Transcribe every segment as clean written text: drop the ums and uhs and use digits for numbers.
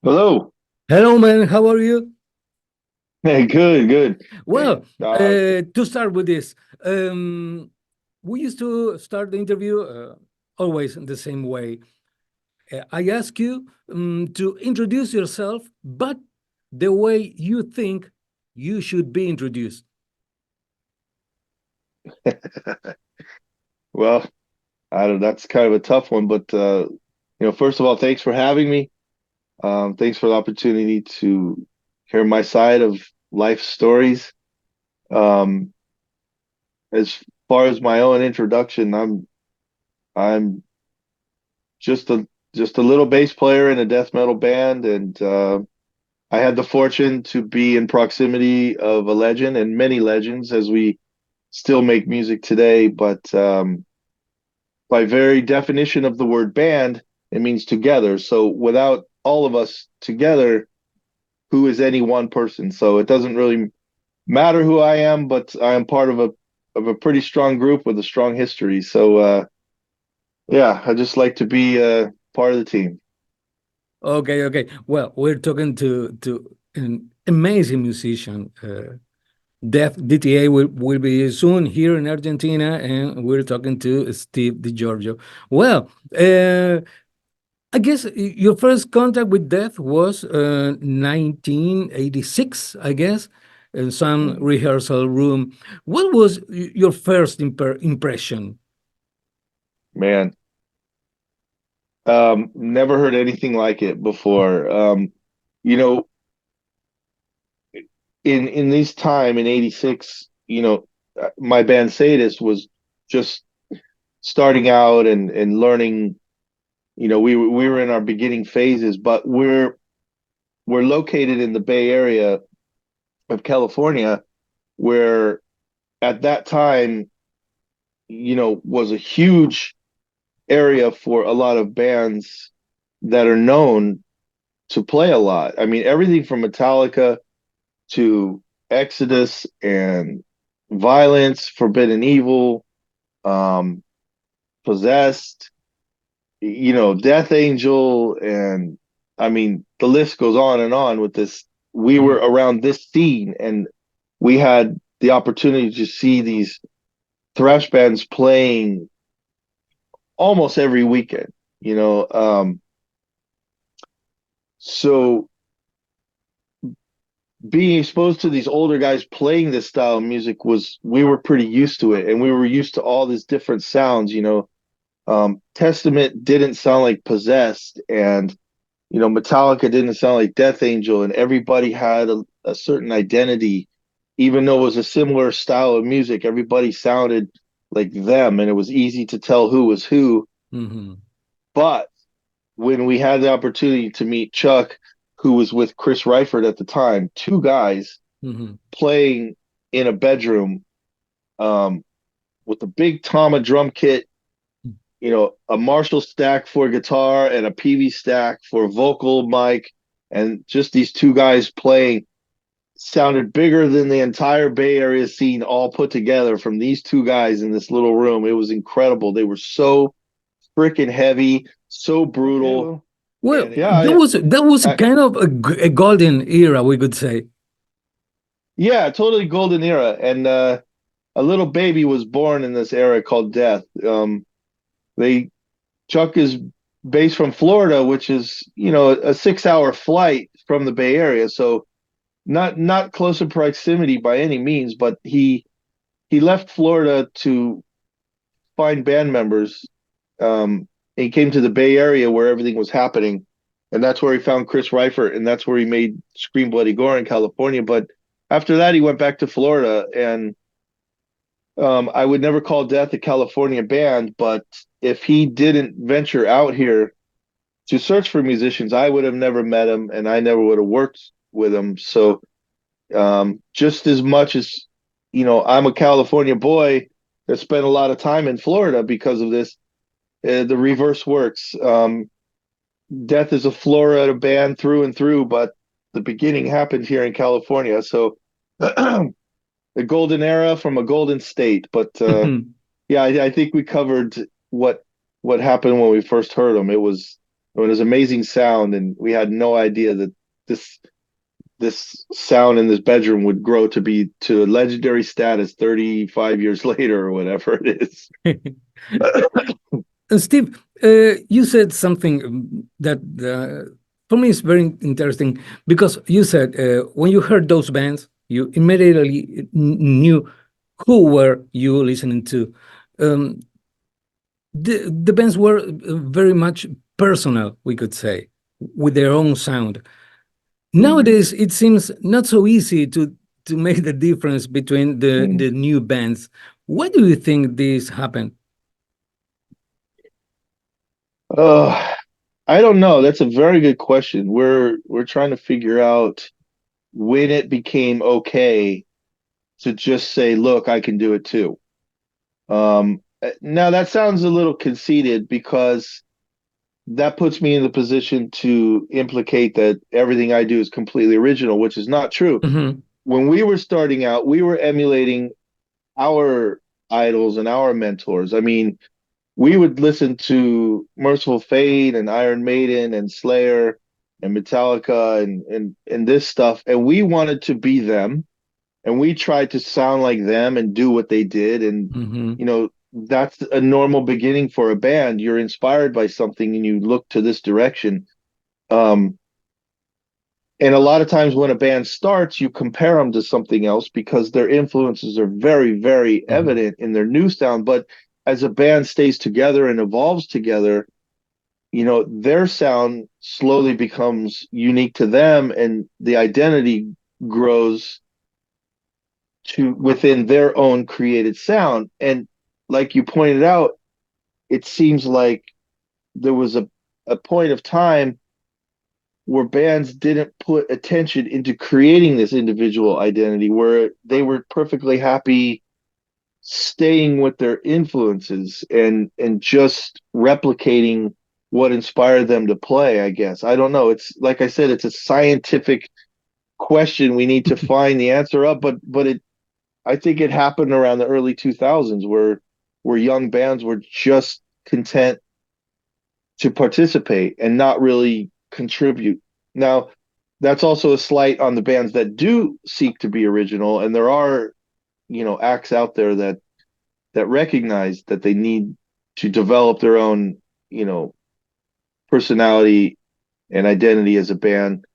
Hello. Hello, man. How are you? Hey, good, good. Well, Uh, to start with this, um, we used to start the interview always in the same way. I ask you to introduce yourself, but the way you think you should be introduced. well, I don't, that's kind of a tough one, but first of all, thanks for having me. Thanks for the opportunity to hear my side of life stories. Um, as far as my own introduction, I'm just a little bass player in a death metal band, and I had the fortune to be in proximity of a legend and many legends as we still make music today, but by very definition of the word band, it means together. So without all of us together, who is any one person? So it doesn't really matter who I am, but I am part of a pretty strong group with a strong history. So yeah, I just like to be part of the team. Okay, okay. Well, we're talking to an amazing musician. Death-DTA will be soon here in Argentina, and we're talking to Steve DiGiorgio. Well, I guess your first contact with death was 1986, I guess, in some Mm, rehearsal room. What was your first impression? man, never heard anything like it before. You know, in this time in '86, my band Sadist was just starting out and learning. We were in our beginning phases, but we're located in the Bay Area of California, where at that time, was a huge area for a lot of bands that are known to play a lot. I mean, everything from Metallica to Exodus and Violence, Forbidden Evil, um, Possessed, Death Angel, and I mean, the list goes on and on with this. We were Mhm. around this scene, and we had the opportunity to see these thrash bands playing almost every weekend, you know. So being exposed to these older guys playing this style of music we were pretty used to it, and we were used to all these different sounds. Testament didn't sound like Possessed, and Metallica didn't sound like Death Angel, and everybody had a certain identity, even though it was a similar style of music. Everybody sounded like them, and it was easy to tell who was who. Mhm. But when we had the opportunity to meet Chuck, who was with Chris Reifert at the time, two guys Mhm. playing in a bedroom um, with a big Tama drum kit, a Marshall stack for guitar and a PV stack for vocal mic, and just these two guys playing sounded bigger than the entire Bay Area scene all put together from these two guys in this little room. It was incredible. They were so freaking heavy, so Okay, brutal, well, well, and that was a I kind of a golden era, we could say. yeah, totally golden era. And a little baby was born in this era called Death. They Chuck is based from Florida, which is a 6 hour flight from the Bay Area, so not close in proximity by any means. But he left Florida to find band members. He came to the Bay Area where everything was happening, and that's where he found Chris Reifert, and that's where he made Scream Bloody Gore in California. But after that, he went back to Florida, and I would never call Death a California band, but if he didn't venture out here to search for musicians, I would have never met him, and I never would have worked with him. So just as much as I'm a California boy that spent a lot of time in Florida because of this. The reverse works. Death is a Florida band through and through, but the beginning happened here in California. So the golden era from a golden state. But yeah, I think we covered what happened when we first heard them. It was amazing sound, and we had no idea that this this sound in this bedroom would grow to be to legendary status 35 years later or whatever it is. Steve, you said something that for me is very interesting because you said when you heard those bands, you immediately knew who were you listening to. Um, the bands were very much personal, we could say, with their own sound. Nowadays, it seems not so easy to make the difference between the new bands. Why do you think this happened? Uh, I don't know. That's a very good question. We're trying to figure out when it became okay to just say, "Look, I can do it too." Now that sounds a little conceited because that puts me in the position to implicate that everything I do is completely original, which is not true. Hmm. When we were starting out, we were emulating our idols and our mentors. I mean, we would listen to Merciful Fate and Iron Maiden and Slayer and Metallica and this stuff, and we wanted to be them, and we tried to sound like them and do what they did, and Hmm. you know that's a normal beginning for a band. You're inspired by something and you look to this direction. Um, and a lot of times when a band starts, you compare them to something else because their influences are very, very Hmm. evident in their new sound. But as a band stays together and evolves together, their sound slowly becomes unique to them and the identity grows to within their own created sound. And like you pointed out, it seems like there was a point of time where bands didn't put attention into creating this individual identity, where they were perfectly happy staying with their influences and just replicating what inspired them to play, I guess. I don't know. It's like I said, it's a scientific question we need to find the answer of, but it I think it happened around the early 2000s where young bands were just content to participate and not really contribute. Now, that's also a slight on the bands that do seek to be original, and there are, acts out there that recognize that they need to develop their own, you know, personality and identity as a band.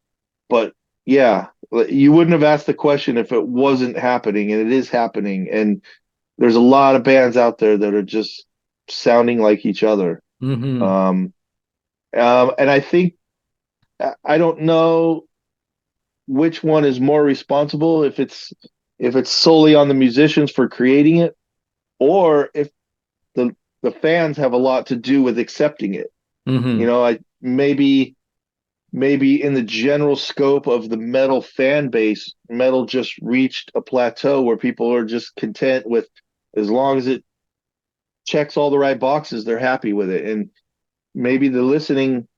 But yeah, you wouldn't have asked the question if it wasn't happening, and it is happening. And there's a lot of bands out there that are just sounding like each other. Hmm. Um, and I think I don't know which one is more responsible, if it's solely on the musicians for creating it, or if the fans have a lot to do with accepting it. Hmm. I maybe in the general scope of the metal fan base, metal just reached a plateau where people are just content with as long as it checks all the right boxes, they're happy with it. And maybe the listening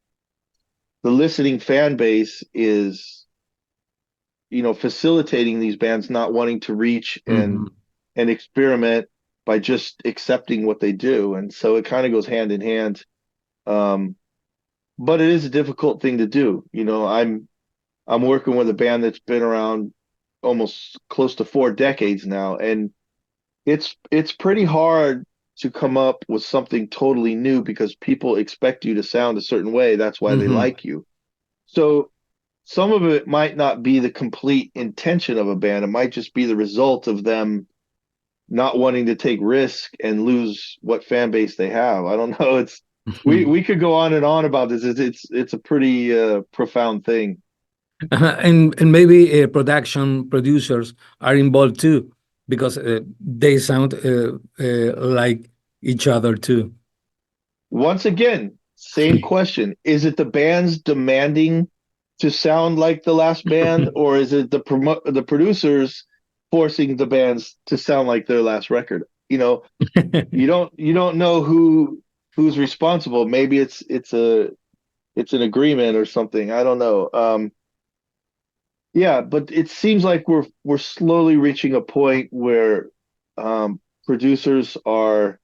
fan base is, facilitating these bands not wanting to reach and Hmm. experiment by just accepting what they do. And so it kind of goes hand in hand. Um, but it is a difficult thing to do. I'm working with a band that's been around almost close to 4 decades now, and it's pretty hard to come up with something totally new because people expect you to sound a certain way. That's why they Hmm. like you. So some of it might not be the complete intention of a band. It might just be the result of them not wanting to take risk and lose what fan base they have. I don't know. It's we could go on and on about this. It's a pretty profound thing. And maybe production producers are involved too because they sound like each other too. Once again, same question. Is it the bands demanding to sound like the last band, or is it the producers forcing the bands to sound like their last record? You don't know who's responsible. Maybe it's an agreement or something. I don't know. Yeah, but it seems like we're slowly reaching a point where producers are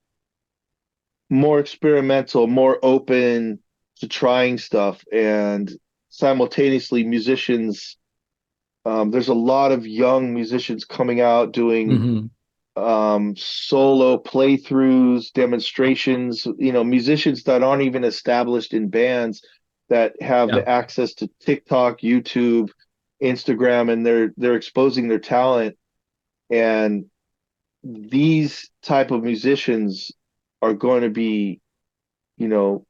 more experimental, more open to trying stuff, and simultaneously musicians. There's a lot of young musicians coming out doing Hmm. solo playthroughs, demonstrations, musicians that aren't even established in bands that have Yeah. the access to TikTok, YouTube, Instagram, and they're exposing their talent. And these type of musicians are going to be, you know,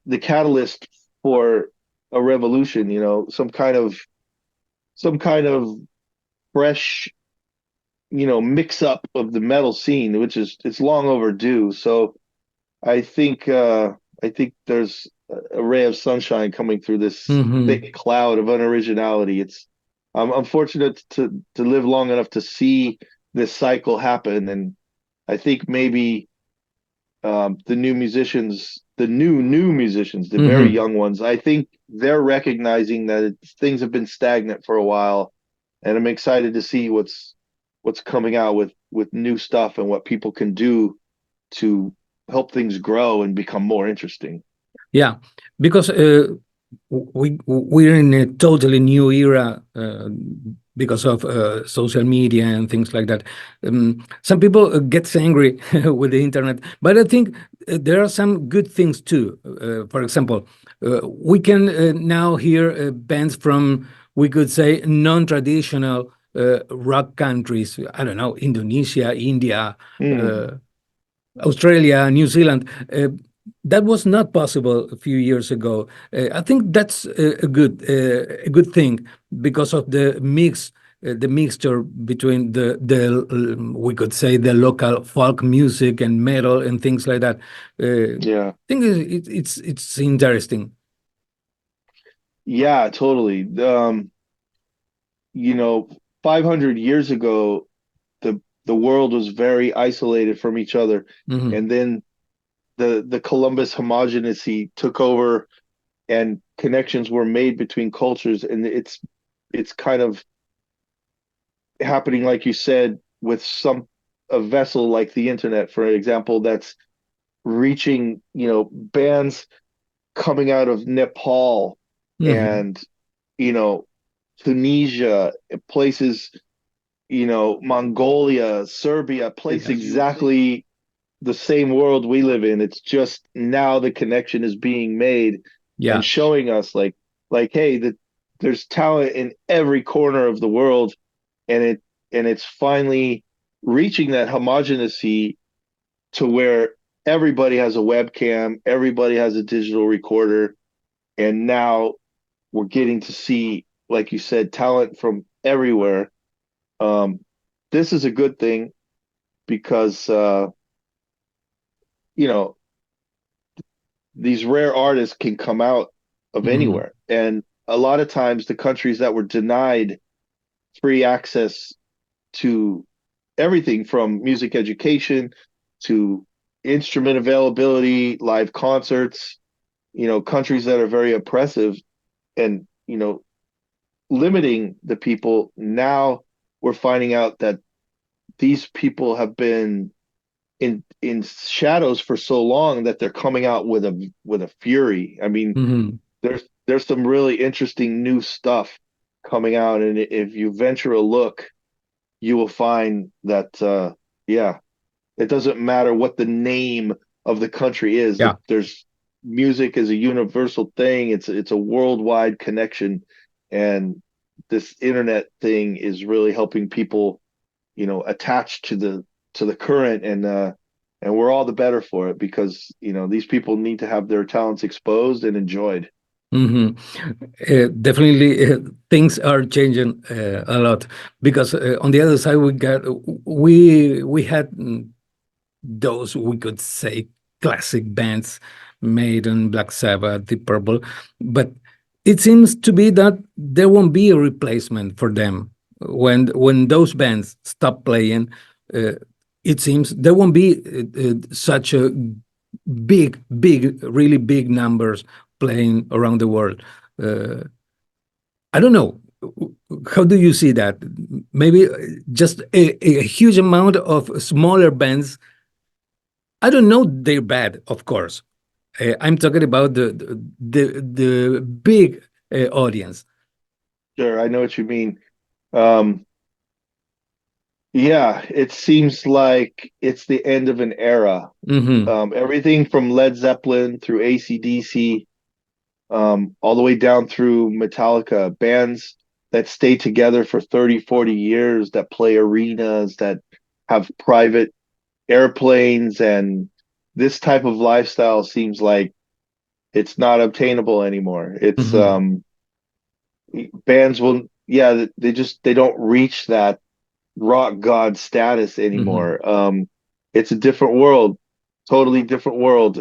the catalyst for a revolution, some kind of fresh, mix up of the metal scene, which is it's long overdue. So I think I think there's a ray of sunshine coming through this Hmm. thick cloud of unoriginality. I'm fortunate to live long enough to see this cycle happen, and I think maybe the new musicians, the very Hmm. young ones, I think they're recognizing that things have been stagnant for a while, and I'm excited to see what's coming out with new stuff and what people can do to help things grow and become more interesting. Yeah, because we're in a totally new era because of social media and things like that. Some people get angry with the internet, but I think there are some good things too. For example, we can now hear bands from, we could say, non-traditional rock countries. I don't know, Indonesia, India, Mm, uh, Australia, New Zealand. That was not possible a few years ago. I think that's a good thing because of the mixture between the we could say the local folk music and metal and things like that. yeah. I think it's interesting. Yeah, totally. 500 years ago, the world was very isolated from each other, Hmm. and then the Columbus homogeneity took over, and connections were made between cultures, and it's kind of happening, like you said, with a vessel like the internet, for example, that's reaching, bands coming out of Nepal Hmm. and, you know, Tunisia, places, Mongolia, Serbia, place exactly the same world we live in. It's just now the connection is being made and Yeah. showing us hey, there's talent in every corner of the world, and it's finally reaching that homogeneity to where everybody has a webcam, everybody has a digital recorder, and now we're getting to see, like you said, talent from everywhere. Um, this is a good thing because you know these rare artists can come out of Hmm. anywhere, and a lot of times the countries that were denied free access to everything from music education to instrument availability, live concerts, countries that are very oppressive and, limiting the people. Now we're finding out that these people have been in shadows for so long that they're coming out with a fury. I mean, Hmm. there's some really interesting new stuff coming out, and if you venture a look, you will find that yeah, it doesn't matter what the name of the country is. Yeah. There's music is a universal thing. It's a worldwide connection, and this internet thing is really helping people, attach to the current, and we're all the better for it because these people need to have their talents exposed and enjoyed. Hmm. Definitely, things are changing a lot because on the other side we had those, we could say, classic bands, Maiden, Black Sabbath, Deep Purple, but it seems to be that there won't be a replacement for them when those bands stop playing. Uh, it seems there won't be such a really big numbers playing around the world. Uh, I don't know. How do you see that? Maybe just a huge amount of smaller bands. I don't know they're bad, of course, I'm talking about the big audience. Sure, I know what you mean. Um, yeah, it seems like it's the end of an era. Hmm. Everything from Led Zeppelin through AC/DC, all the way down through Metallica, bands that stay together for 30, 40 years, that play arenas, that have private airplanes, and this type of lifestyle seems like it's not obtainable anymore. It's Hmm. bands will, yeah, they don't reach that rock god status Hmm. anymore. It's a different world, totally different world.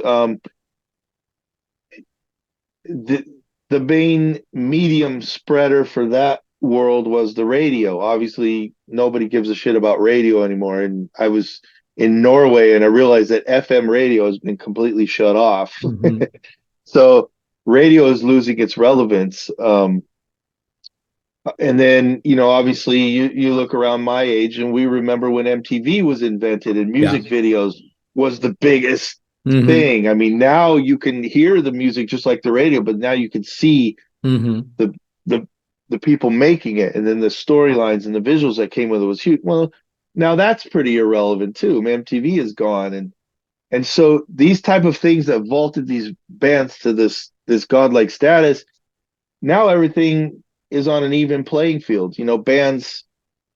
The the main medium spreader for that world was the radio. Obviously, nobody gives a shit about radio anymore. And I was in Norway and I realized that FM radio has been completely shut off. Hmm. So radio is losing its relevance. And then, obviously you look around my age and we remember when MTV was invented and Yeah. music videos was the biggest Hmm. thing. I mean, now you can hear the music just like the radio, but now you can see Hmm. the the the people making it, and then the storylines and the visuals that came with it was huge. Well, now that's pretty irrelevant too. MTV is gone, and so these type of things that vaulted these bands to this godlike status, now everything is on an even playing field. Bands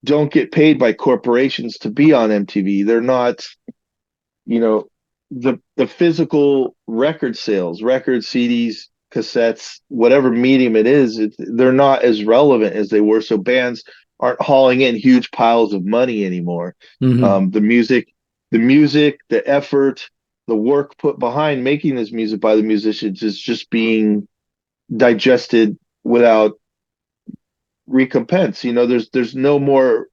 don't get paid by corporations to be on MTV. They're not, you know, the physical record sales, record CDs, cassettes, whatever medium it is, they're not as relevant as they were. So bands aren't hauling in huge piles of money anymore. Hmm. The music, the effort, the work put behind making this music by the musicians is just being digested without recompense. There's no more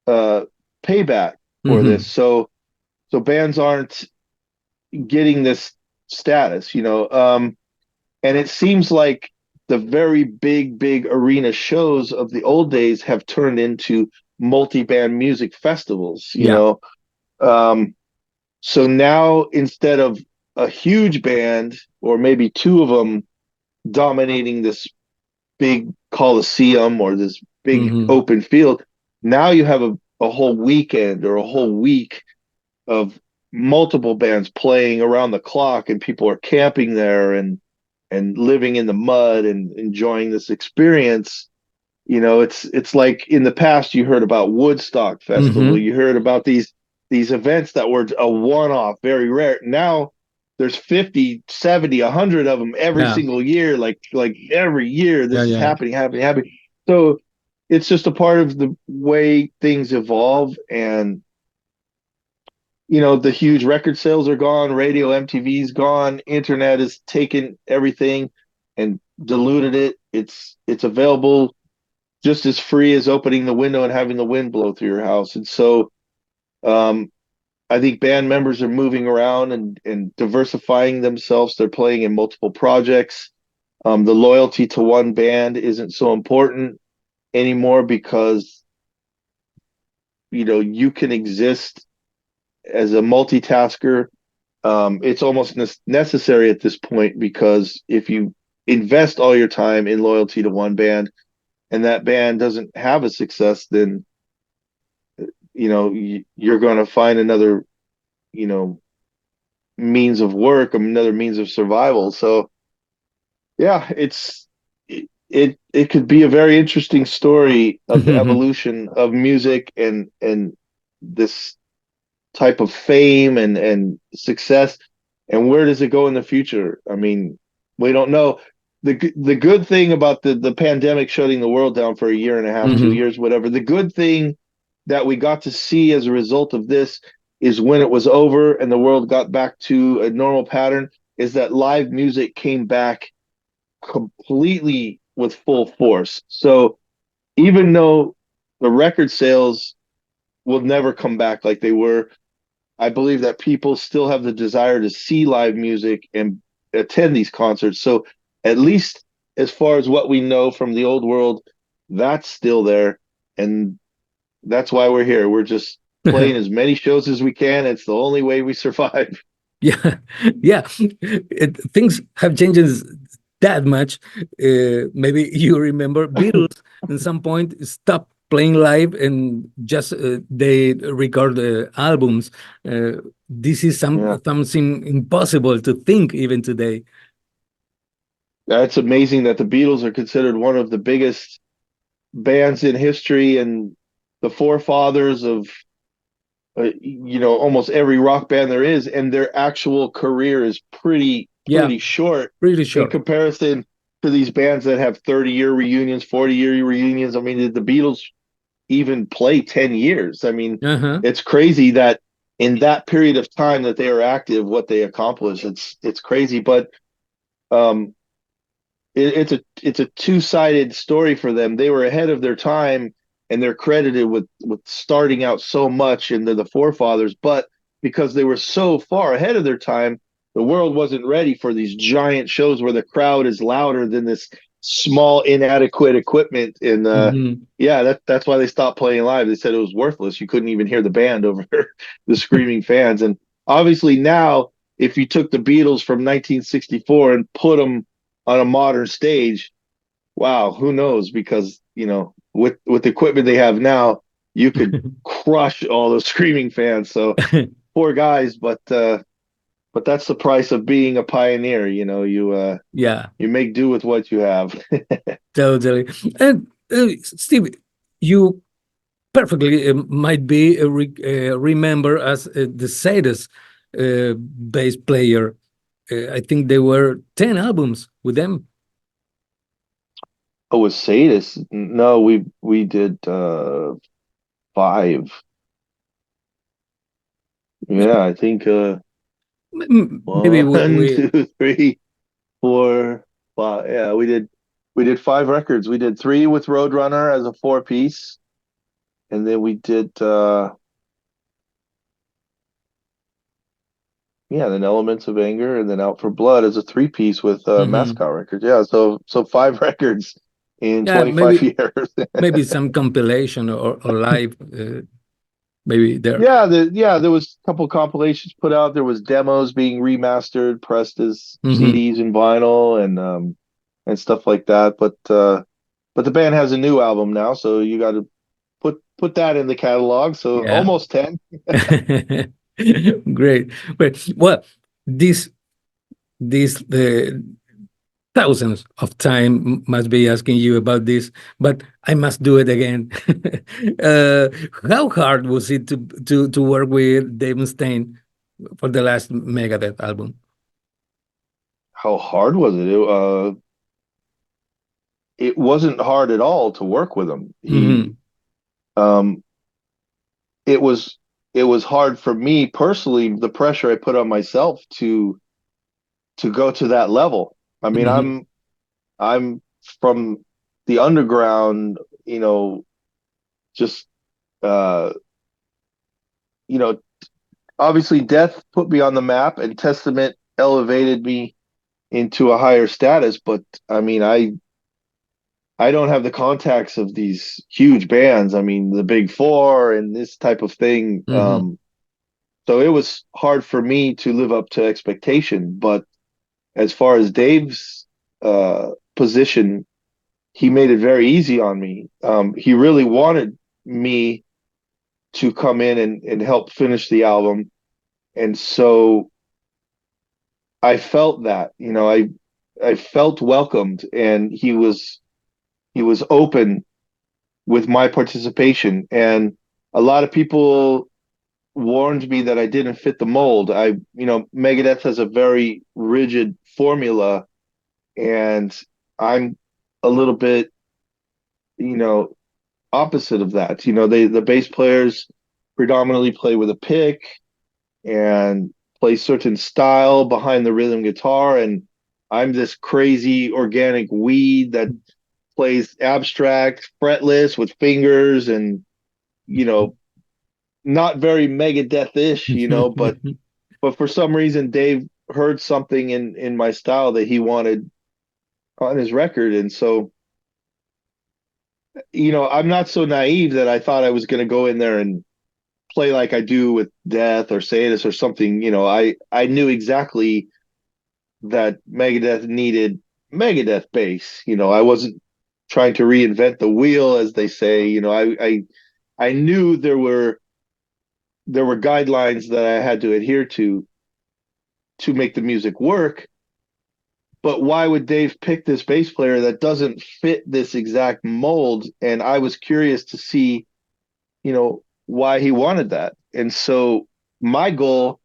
uh, payback for this. Hmm. So bands aren't getting this status, and it seems like the very big arena shows of the old days have turned into multi-band music festivals, Yeah. um, so now instead of a huge band or maybe two of them dominating this big coliseum or this big Hmm. open field, now you have a whole weekend or a whole week of multiple bands playing around the clock, and people are camping there and living in the mud and enjoying this experience. It's like in the past you heard about Woodstock Festival, Hmm. you heard about these events that were a one-off, very rare. Now there's 50, 70, 100 of them every Yeah. single year, like every year Yeah. this is Yeah. happening. So it's just a part of the way things evolve. And the huge record sales are gone, radio, MTV's gone, internet has taken everything and diluted it. It's available just as free as opening the window and having the wind blow through your house. And so um, I think band members are moving around and diversifying themselves. They're playing in multiple projects. The loyalty to one band isn't so important anymore because you can exist as a multitasker. It's almost necessary at this point because if you invest all your time in loyalty to one band and that band doesn't have a success, then you're going to find another you know means of work, another means of survival. So yeah, it could be a very interesting story of the evolution of music and this type of fame and success, and where does it go in the future? I mean, we don't know. The good thing about the pandemic shutting the world down for a year and a half, two Hmm. years, whatever, the good thing that we got to see as a result of this is when it was over and the world got back to a normal pattern, is that live music came back completely with full force. So even though the record sales will never come back like they were, I believe that people still have the desire to see live music and attend these concerts. So at least as far as what we know from the old world, that's still there. And that's why we're here. We're just playing as many shows as we can. It's the only way we survive. Yeah, yeah. Things have changed that much. Maybe you remember Beatles at some point stopped playing live and just they record albums. This is Yeah. something impossible to think even today. It's amazing that the Beatles are considered one of the biggest bands in history and the forefathers of almost every rock band there is, and their actual career is Yeah, pretty short pretty in short. comparison to these bands that have 30-year reunions, 40-year reunions. I mean, did the Beatles even play 10 years? I mean, Uh-huh. it's crazy that in that period of time that they are active, what they accomplished. It's crazy, but um, it's a two-sided story for them. They were ahead of their time, and they're credited with starting out so much, and they're the forefathers. But because they were so far ahead of their time, the world wasn't ready for these giant shows where the crowd is louder than this small, inadequate equipment. And Hmm. yeah, that's why they stopped playing live. They said it was worthless. You couldn't even hear the band over the screaming fans. And obviously now, if you took the Beatles from 1964 and put them on a modern stage, wow, who knows? Because with the equipment they have now, you could crush all those screaming fans. So poor guys, but that's the price of being a pioneer. Yeah, You make do with what you have. totally. And Steve, you perfectly might be remember as the saddest bass player. I think there were 10 albums with them. Oh, with Sadis? No, we did five. Yeah, I think Maybe one, we two, three, four, five. Yeah, we did five records. We did three with Roadrunner as a four piece, and then we did yeah, then Elements of Anger, and then Out for Blood as a three piece with mhm. Mascot Records. Yeah, so five records in Yeah, 25 maybe years. some compilation or live maybe there. Yeah, there was a couple compilations put out. There was demos being remastered, pressed as Hmm. CDs and vinyl, and stuff like that. But the band has a new album now, so you got to put that in the catalog. So Yeah. almost 10. Great. Great. Well, this the thousands of time must be asking you about this, but I must do it again. uh, how hard was it to work with Dave Mustaine for the last Megadeth album? How hard was it? It wasn't hard at all to work with him. He Hmm. um it was it was hard for me personally, the pressure I put on myself to go to that level. I mean, Hmm. I'm from the underground, just uh you know, obviously Death put me on the map and Testament elevated me into a higher status, but I mean, I don't have the contacts of these huge bands. I mean, the Big Four and this type of thing. Hmm. So it was hard for me to live up to expectation. But as far as Dave's position, he made it very easy on me. He really wanted me to come in and help finish the album. And so I felt that, I felt welcomed, and he was open with my participation. And a lot of people warned me that I didn't fit the mold. Megadeth has a very rigid formula, and I'm a little bit, you know, opposite of that. The bass players predominantly play with a pick and play certain style behind the rhythm guitar, and I'm this crazy organic weed that plays abstract, fretless with fingers, and you know not very Megadeth-ish, but for some reason Dave heard something in my style that he wanted on his record. And so, I'm not so naive that I thought I was going to go in there and play like I do with Death or Sadus or something, I knew exactly that Megadeth needed Megadeth bass. I wasn't trying to reinvent the wheel, as they say. I knew there were guidelines that I had to adhere to make the music work. But why would Dave pick this bass player that doesn't fit this exact mold? And I was curious to see, why he wanted that. And so my goal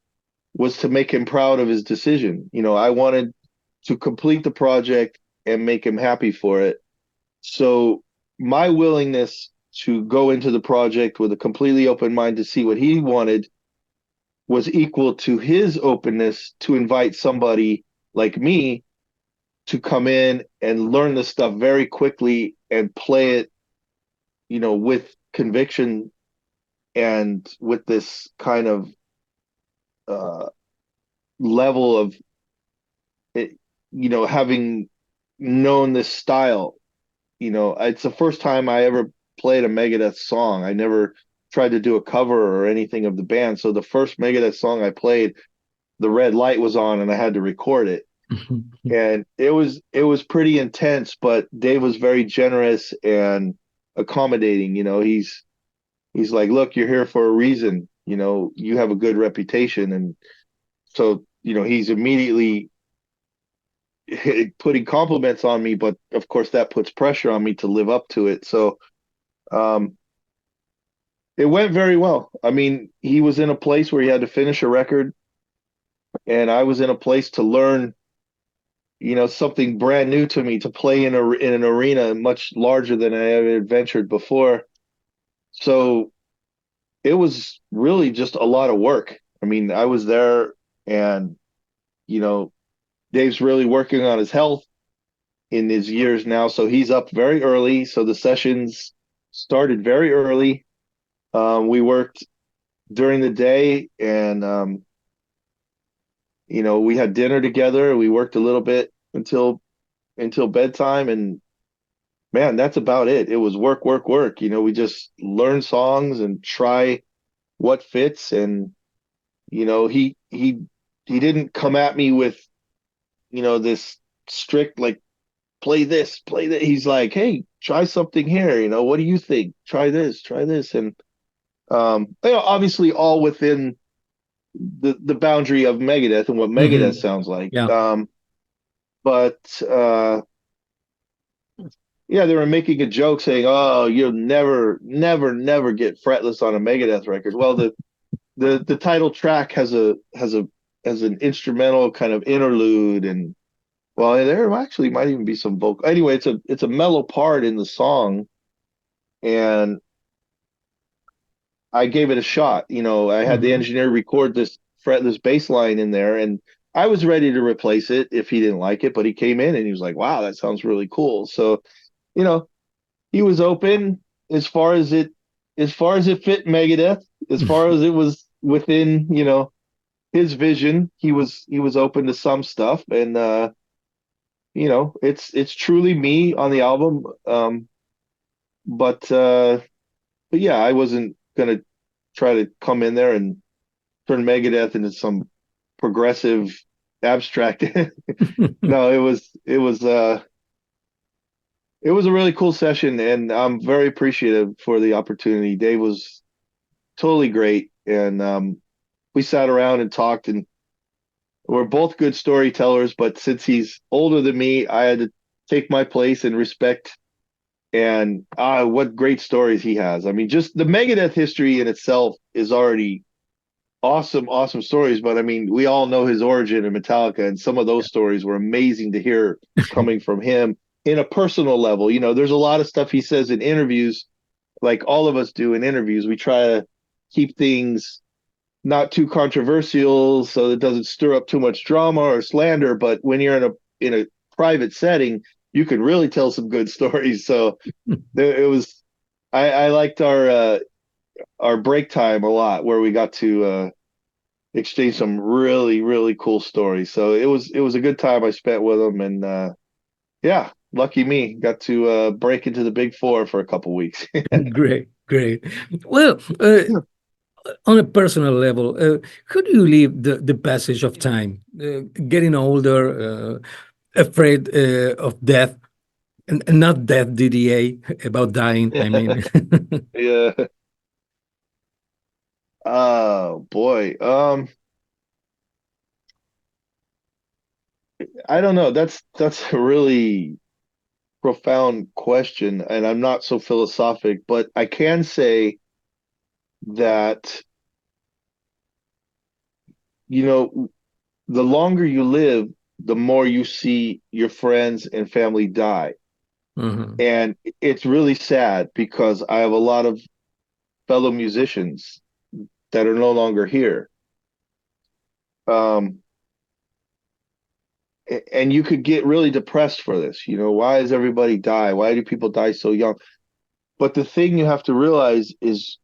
was to make him proud of his decision. I wanted to complete the project and make him happy for it. So my willingness to go into the project with a completely open mind to see what he wanted was equal to his openness to invite somebody like me to come in and learn the stuff very quickly and play it, with conviction and with this kind of uh, level of it, having known this style. It's the first time I ever played a Megadeth song. I never tried to do a cover or anything of the band. So the first Megadeth song I played, the red light was on and I had to record it. And it was pretty intense, but Dave was very generous and accommodating. He's like, look, you're here for a reason. You have a good reputation. And so, he's immediately putting compliments on me, but of course that puts pressure on me to live up to it. So um, it went very well. I mean, he was in a place where he had to finish a record, and I was in a place to learn, something brand new to me to play in an arena much larger than I ever ventured before. So it was really just a lot of work. I mean, I was there, and you know, Dave's really working on his health in his years now, so he's up very early. So the sessions started very early. We worked during the day, and we had dinner together. We worked a little bit until bedtime, and man, that's about it. It was work, work, work. We just learn songs and try what fits. And he didn't come at me with this strict, like, play this, play that. He's like, hey, try something here. What do you think? Try this, try this. And obviously all within the boundary of Megadeth and what Megadeth Mhm. sounds like. Yeah. But yeah, they were making a joke saying, "Oh, you'll never, never, never get fretless on a Megadeth record." Well, the title track has an instrumental kind of interlude, and well, there actually might even be some vocal. Anyway, it's a mellow part in the song, and I gave it a shot. I had the Mhm. engineer record this fretless bass line in there, and I was ready to replace it if he didn't like it, but he came in and he was like, "Wow, that sounds really cool." So, you know, he was open as far as it fit Megadeth, as far as it was within, his vision. He was open to some stuff, and it's truly me on the album. But yeah, I wasn't gonna try to come in there and turn Megadeth into some progressive abstract. No, it was a really cool session, and I'm very appreciative for the opportunity. Dave was totally great, and we sat around and talked, and we're both good storytellers. But since he's older than me, I had to take my place and respect. And what great stories he has! I mean, just the Megadeth history in itself is already awesome, awesome stories. But I mean, we all know his origin in Metallica, and some of those stories were amazing to hear coming from him in a personal level. There's a lot of stuff he says in interviews, like all of us do in interviews. We try to keep things not too controversial so it doesn't stir up too much drama or slander. But when you're in a private setting, you can really tell some good stories. So it was. I liked our break time a lot, where we got to exchange some really, really cool stories. So it was a good time I spent with him, and yeah, lucky me, got to break into the big four for a couple weeks. Great, great. Well, Yeah. On a personal level, how do you live the passage of time? Getting older, afraid of death, and not death DDA, about dying, I mean. Yeah. Oh boy. I don't know. That's a really profound question, and I'm not so philosophic, but I can say that, you know, the longer you live, the more you see your friends and family die. Mhm. And it's really sad because I have a lot of fellow musicians that are no longer here. Um, and you could get really depressed for this. Why does everybody die? Why do people die so young? But the thing you have to realize is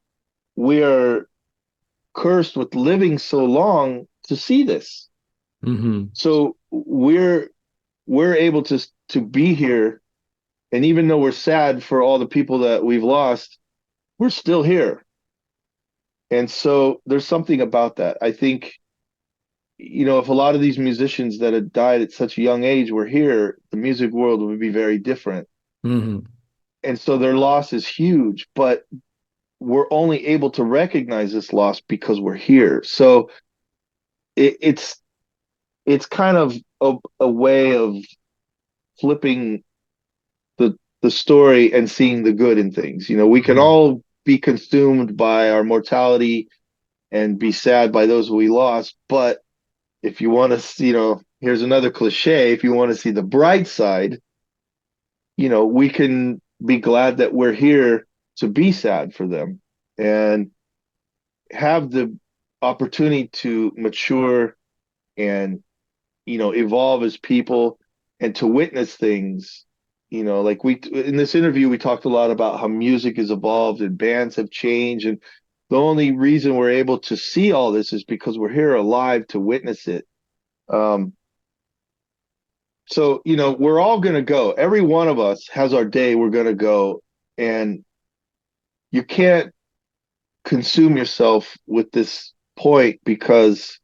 we are cursed with living so long to see this. Mhm. So we're able to be here, and even though we're sad for all the people that we've lost, we're still here. And so there's something about that. I think, if a lot of these musicians that had died at such a young age were here, the music world would be very different. Mhm. And so their loss is huge, but we're only able to recognize this loss because we're here. So it's kind of a way of flipping the story and seeing the good in things. We can Mhm. all be consumed by our mortality and be sad by those we lost, but if you want to, here's another cliche, if you want to see the bright side, we can be glad that we're here to be sad for them and have the opportunity to mature and evolve as people and to witness things. Like we in this interview we talked a lot about how music has evolved and bands have changed, and the only reason we're able to see all this is because we're here alive to witness it. Um so we're all going to go. Every one of us has our day we're going to go, and you can't consume yourself with this point because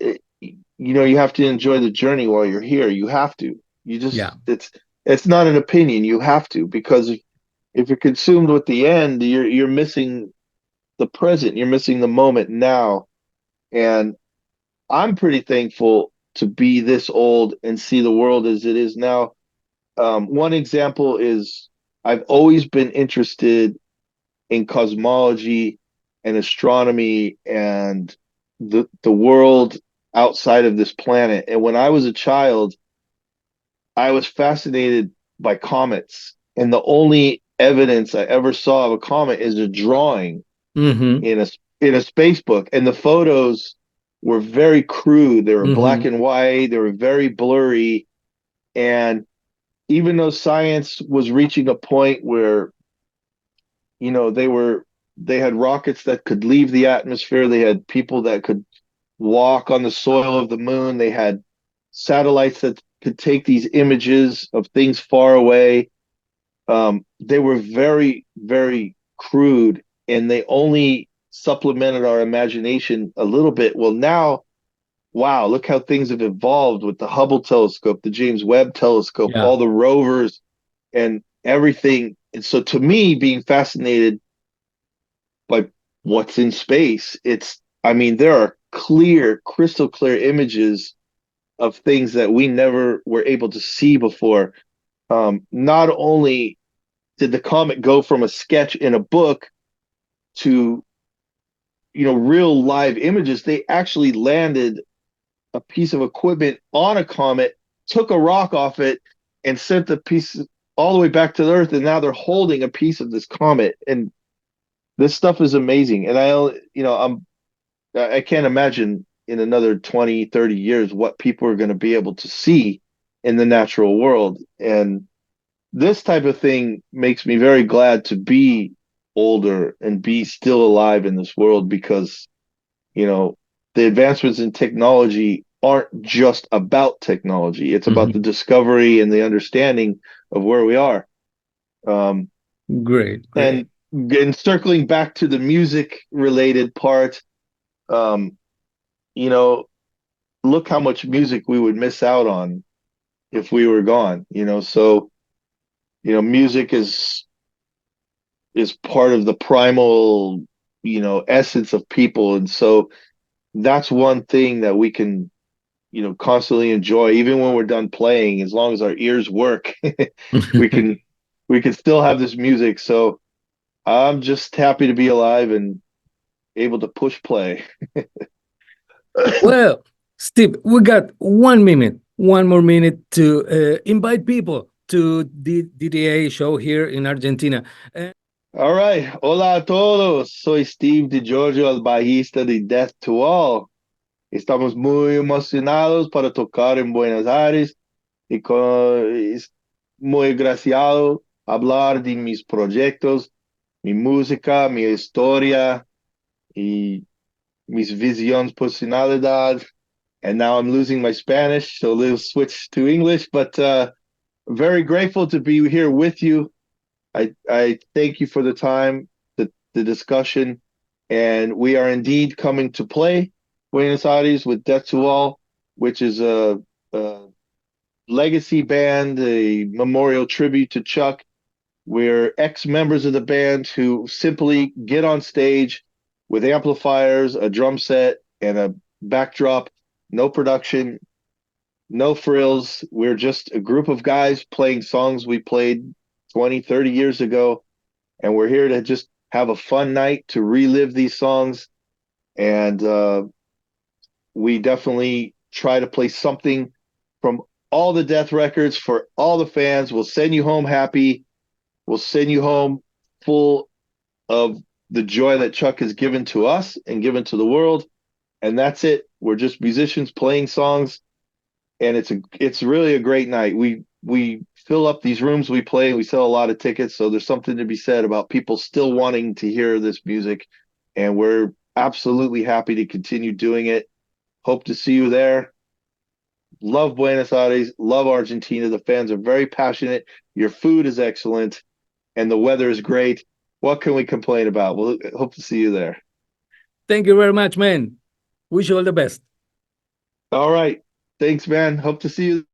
you have to enjoy the journey while you're here. You have to. You Yeah. just it's not an opinion. You have to, because if you're consumed with the end, you're missing the present. You're missing the moment now. And I'm pretty thankful to be this old and see the world as it is now. One example is I've always been interested in cosmology and astronomy and the world outside of this planet. And when I was a child, I was fascinated by comets. And the only evidence I ever saw of a comet is a drawing Mhm. in a space book. And the photos were very crude. They were black Mhm. and white, they were very blurry. And even though science was reaching a point where they had rockets that could leave the atmosphere, they had people that could walk on the soil of the moon, they had satellites that could take these images of things far away. They were very, very crude, and they only supplemented our imagination a little bit. Well, now, wow, look how things have evolved with the Hubble telescope, the James Webb telescope, Yeah. all the rovers and everything. And so to me, being fascinated by what's in space, I mean, there are clear, crystal clear images of things that we never were able to see before. Not only did the comet go from a sketch in a book to real live images, they actually landed a piece of equipment on a comet, took a rock off it, and sent the piece all the way back to the Earth. And now they're holding a piece of this comet, and this stuff is amazing. And I can't imagine in another 20, 30 years what people are going to be able to see in the natural world. And this type of thing makes me very glad to be older and be still alive in this world, because you know the advancements in technology aren't just about technology. It's about the Mhm. discovery and the understanding of where we are. um Great, and great. and circling back to the music related part, um, you know, look how much music we would miss out on if we were gone, So, music is part of the primal, essence of people. And so that's one thing that we can, constantly enjoy, even when we're done playing, as long as our ears work, we can we can still have this music. So I'm just happy to be alive and able to push play. Well, Steve, we got 1 minute, one more minute to invite people to the DTA show here in Argentina. All right. Hola a todos. Soy Steve DiGiorgio, el bajista de Death to All. Estamos muy emocionados para tocar en Buenos Aires y es muy graciado hablar de mis proyectos, mi música, mi historia y mis visiones personalidad. And now I'm losing my Spanish, so let's switch to English. But very grateful to be here with you. I thank you for the time, the discussion, and we are indeed coming to play Buenos Aires with Death to All, which is a legacy band, a memorial tribute to Chuck. We're ex-members of the band who simply get on stage with amplifiers, a drum set, and a backdrop, no production, no frills. We're just a group of guys playing songs we played 20, 30 years ago. And we're here to just have a fun night to relive these songs. And we definitely try to play something from all the Death records for all the fans. We'll send you home happy. We'll send you home full of the joy that Chuck has given to us and given to the world. And that's it. We're just musicians playing songs, and it's really a great night. We fill up these rooms we play, and we sell a lot of tickets, so there's something to be said about people still wanting to hear this music, and we're absolutely happy to continue doing it. Hope to see you there. Love Buenos Aires, love Argentina. The fans are very passionate. Your food is excellent, and the weather is great. What can we complain about? We'll hope to see you there. Thank you very much, man. Wish you all the best. All right. Thanks, man. Hope to see you